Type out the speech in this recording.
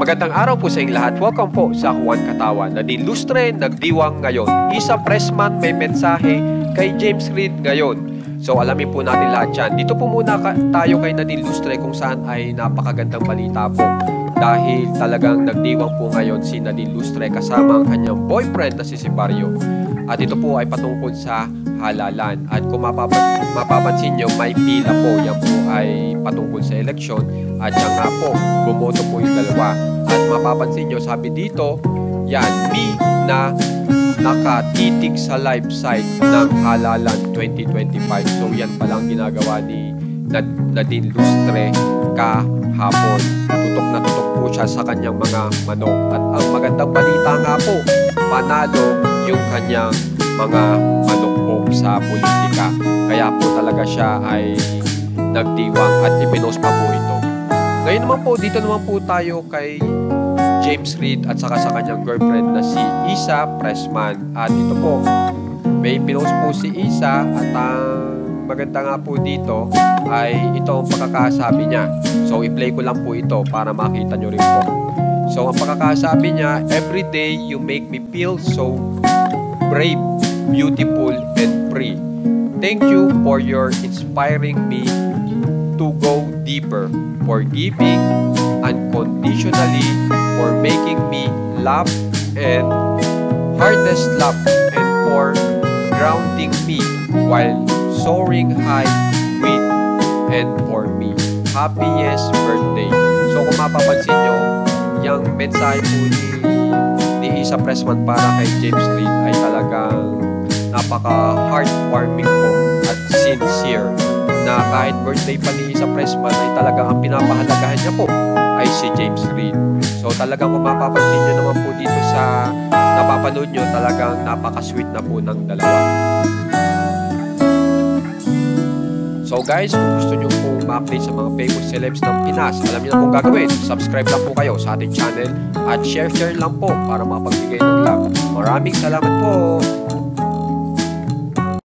Magandang araw po sa inyong lahat. Welcome po sa Juan Katawan. Nanilustre, nagdiwang ngayon. Isa Pressman may mensahe kay James Reid ngayon. So alamin po natin lahat yan. Dito po muna tayo kay Nanilustre kung saan ay napakagandang balita po. Dahil talagang nagdiwang po ngayon si Nanilustre kasama ang kanyang boyfriend na si Barrio. At ito po ay patungkol sa halalan. At kung mapapansin nyo, may pila po. Yan po ay patungkol sa eleksyon. At yan nga po, bumoto po yung dalawa. At mapapansin nyo, sabi dito, yan, me na nakatitig sa live site ng halalan 2025. So yan palang ginagawa ni Nadine Lustre kahapon. Tutok na tutok po siya sa kanyang mga manok. At ang magandang balita nga po, panalo yung kanyang mga manok po sa politika. Kaya po talaga siya ay nagdiwang at ipinost pa po ito. Ngayon naman po, dito naman po tayo kay James Reid at saka sa kanyang girlfriend na si Isa Pressman. At ito po, may pinost po si Isa at ang maganda nga po dito ay ito ang pagkakasabi niya. So i-play ko lang po ito para makita nyo rin po. So ang pagkakasabi niya, every day you make me feel so brave, beautiful, and free. Thank you for your inspiring me to go deeper, for giving unconditionally, for making me laugh and hardest laugh, and for grounding me while soaring high with and for me. Happiest birthday. So kung mapapansin nyo, yung mensahe po ni Isa Pressman para kay James Reid ay talagang napaka-heartwarming po at sincere na kahit birthday pa ni Isa Pressman ay talagang ang pinapahalagahan niya po ay si James Reid. So talagang kung mapapansin nyo naman po dito sa napapanood nyo, talagang napaka-sweet na po ng dalawa. So guys, kung gusto nyo pong ma-update sa mga famous celebs ng Pinas, alam nyo na pong gagawin. Subscribe lang po kayo sa ating channel at share lang po para mapagbigay ng love. Maraming salamat po!